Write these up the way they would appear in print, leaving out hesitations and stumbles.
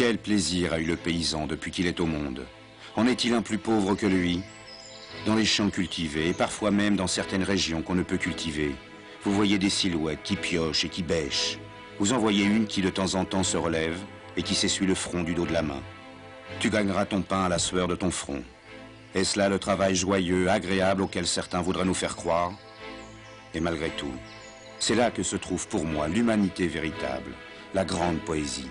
Quel plaisir a eu le paysan depuis qu'il est au monde. En est-il un plus pauvre que lui? Dans les champs cultivés, et parfois même dans certaines régions qu'on ne peut cultiver, vous voyez des silhouettes qui piochent et qui bêchent. Vous en voyez une qui de temps en temps se relève et qui s'essuie le front du dos de la main. Tu gagneras ton pain à la sueur de ton front. Est-ce là le travail joyeux, agréable auquel certains voudraient nous faire croire? Et malgré tout, c'est là que se trouve pour moi l'humanité véritable, la grande poésie.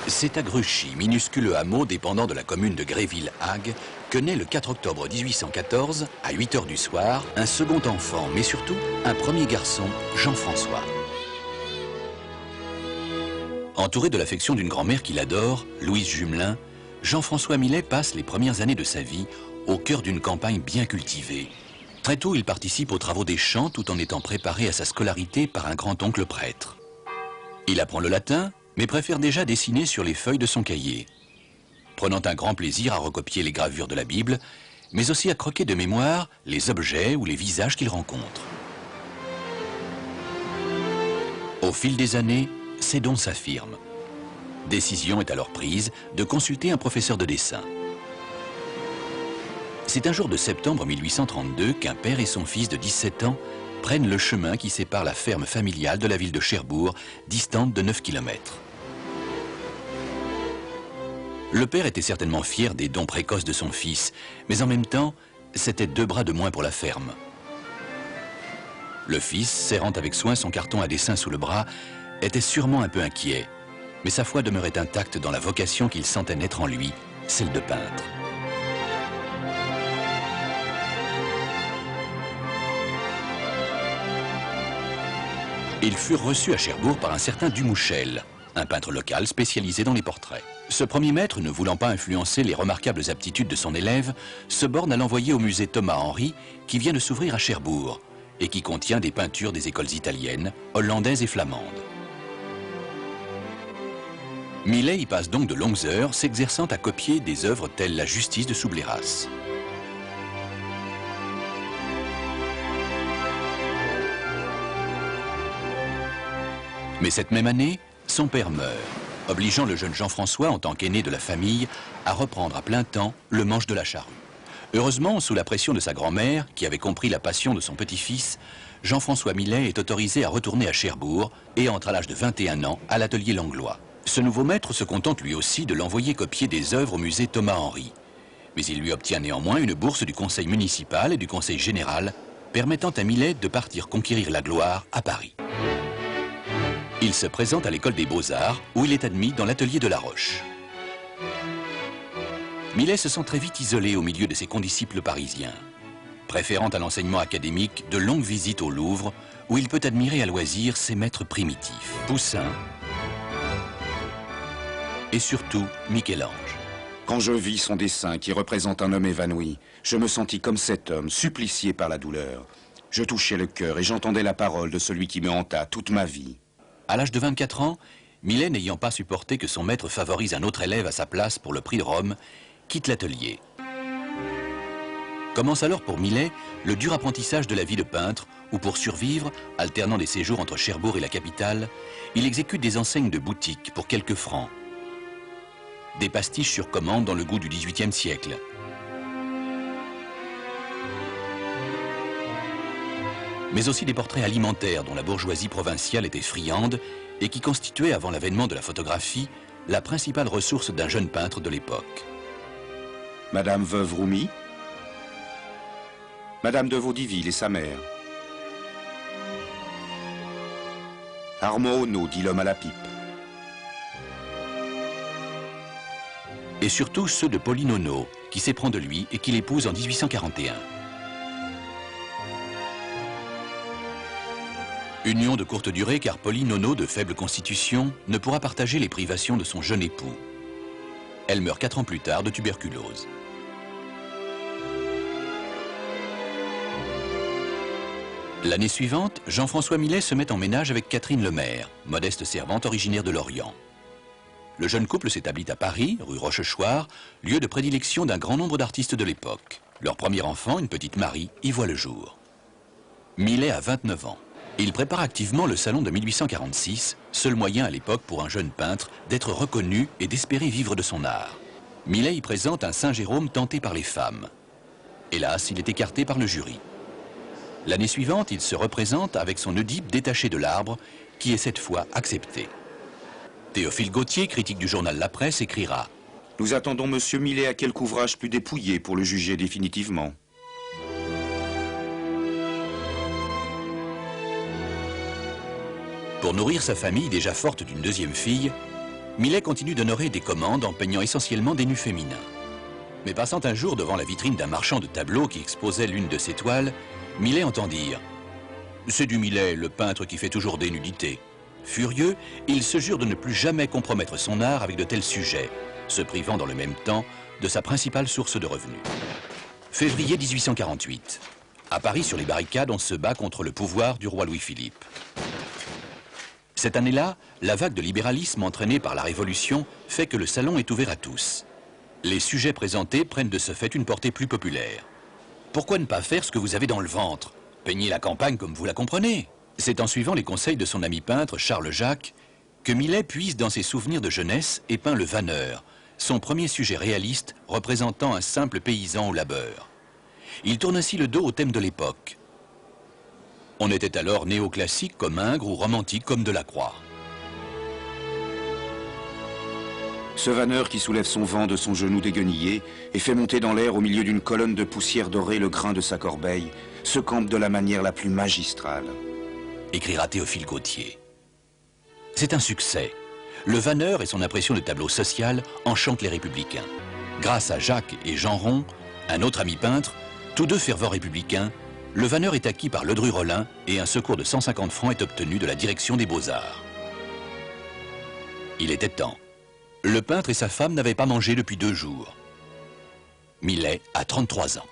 C'est à Gruchy, minuscule hameau dépendant de la commune de Gréville-Hague, que naît le 4 octobre 1814, à 8 h du soir, un second enfant, mais surtout un premier garçon, Jean-François. Entouré de l'affection d'une grand-mère qu'il adore, Louise Jumelin, Jean-François Millet passe les premières années de sa vie au cœur d'une campagne bien cultivée. Très tôt, il participe aux travaux des champs tout en étant préparé à sa scolarité par un grand-oncle prêtre. Il apprend le latin, mais préfère déjà dessiner sur les feuilles de son cahier, prenant un grand plaisir à recopier les gravures de la Bible, mais aussi à croquer de mémoire les objets ou les visages qu'il rencontre. Au fil des années, ses dons s'affirment. Décision est alors prise de consulter un professeur de dessin. C'est un jour de septembre 1832 qu'un père et son fils de 17 ans prennent le chemin qui sépare la ferme familiale de la ville de Cherbourg, distante de 9 km. Le père était certainement fier des dons précoces de son fils, mais en même temps, c'était 2 bras de moins pour la ferme. Le fils, serrant avec soin son carton à dessin sous le bras, était sûrement un peu inquiet, mais sa foi demeurait intacte dans la vocation qu'il sentait naître en lui, celle de peintre. Ils furent reçus à Cherbourg par un certain Dumouchel, un peintre local spécialisé dans les portraits. Ce premier maître, ne voulant pas influencer les remarquables aptitudes de son élève, se borne à l'envoyer au musée Thomas-Henry, qui vient de s'ouvrir à Cherbourg, et qui contient des peintures des écoles italiennes, hollandaises et flamandes. Millet y passe donc de longues heures, s'exerçant à copier des œuvres telles la Justice de Soubléras. Mais cette même année, son père meurt, obligeant le jeune Jean-François, en tant qu'aîné de la famille, à reprendre à plein temps le manche de la charrue. Heureusement, sous la pression de sa grand-mère, qui avait compris la passion de son petit-fils, Jean-François Millet est autorisé à retourner à Cherbourg et entre à l'âge de 21 ans à l'atelier Langlois. Ce nouveau maître se contente lui aussi de l'envoyer copier des œuvres au musée Thomas-Henry. Mais il lui obtient néanmoins une bourse du conseil municipal et du conseil général, permettant à Millet de partir conquérir la gloire à Paris. Il se présente à l'école des Beaux-Arts, où il est admis dans l'atelier de La Roche. Millet se sent très vite isolé au milieu de ses condisciples parisiens, préférant à l'enseignement académique de longues visites au Louvre, où il peut admirer à loisir ses maîtres primitifs, Poussin et surtout Michel-Ange. Quand je vis son dessin qui représente un homme évanoui, je me sentis comme cet homme, supplicié par la douleur. Je touchais le cœur et j'entendais la parole de celui qui me hanta toute ma vie. À l'âge de 24 ans, Millet, n'ayant pas supporté que son maître favorise un autre élève à sa place pour le prix de Rome, quitte l'atelier. Commence alors pour Millet le dur apprentissage de la vie de peintre, où pour survivre, alternant des séjours entre Cherbourg et la capitale, il exécute des enseignes de boutique pour quelques francs. Des pastiches sur commande dans le goût du XVIIIe siècle. Mais aussi des portraits alimentaires dont la bourgeoisie provinciale était friande et qui constituaient, avant l'avènement de la photographie, la principale ressource d'un jeune peintre de l'époque. Madame Veuve Roumy, Madame de Vaudiville et sa mère. Armand Onnaud, dit l'homme à la pipe. Et surtout ceux de Pauline Onnaud, qui s'éprend de lui et qui l'épouse en 1841. Union de courte durée car Pauline Onnaud, de faible constitution, ne pourra partager les privations de son jeune époux. Elle meurt 4 ans plus tard de tuberculose. L'année suivante, Jean-François Millet se met en ménage avec Catherine Lemaire, modeste servante originaire de Lorient. le jeune couple s'établit à Paris, rue Rochechouart, lieu de prédilection d'un grand nombre d'artistes de l'époque. Leur premier enfant, une petite Marie, y voit le jour. Millet a 29 ans. Il prépare activement le salon de 1846, seul moyen à l'époque pour un jeune peintre d'être reconnu et d'espérer vivre de son art. Millet y présente un Saint-Jérôme tenté par les femmes. Hélas, il est écarté par le jury. L'année suivante, il se représente avec son Oedipe détaché de l'arbre, qui est cette fois accepté. Théophile Gautier, critique du journal La Presse, écrira « Nous attendons Monsieur Millet à quelque ouvrage plus dépouillé pour le juger définitivement. » Pour nourrir sa famille déjà forte d'une deuxième fille, Millet continue d'honorer des commandes en peignant essentiellement des nus féminins. Mais passant un jour devant la vitrine d'un marchand de tableaux qui exposait l'une de ses toiles, Millet entend dire « C'est du Millet, le peintre qui fait toujours des nudités. » Furieux, il se jure de ne plus jamais compromettre son art avec de tels sujets, se privant dans le même temps de sa principale source de revenus. Février 1848. À Paris, sur les barricades, on se bat contre le pouvoir du roi Louis-Philippe. Cette année-là, la vague de libéralisme entraînée par la Révolution fait que le salon est ouvert à tous. Les sujets présentés prennent de ce fait une portée plus populaire. Pourquoi ne pas faire ce que vous avez dans le ventre? Peignez la campagne comme vous la comprenez. C'est en suivant les conseils de son ami peintre Charles Jacques que Millet puise dans ses souvenirs de jeunesse et peint le Vanneur, son premier sujet réaliste représentant un simple paysan au labeur. Il tourne ainsi le dos au thème de l'époque. On était alors néoclassique comme Ingres ou romantique comme Delacroix. Ce vanneur qui soulève son vent de son genou déguenillé et fait monter dans l'air au milieu d'une colonne de poussière dorée le grain de sa corbeille, se campe de la manière la plus magistrale. Écrira Théophile Gautier. C'est un succès. Le Vanneur et son impression de tableau social enchantent les républicains. Grâce à Jacques et Jean Ron, un autre ami peintre, tous deux fervents républicains, le Vanneur est acquis par Ledru-Rollin et un secours de 150 francs est obtenu de la direction des Beaux-Arts. Il était temps. Le peintre et sa femme n'avaient pas mangé depuis 2 jours. Millet a 33 ans.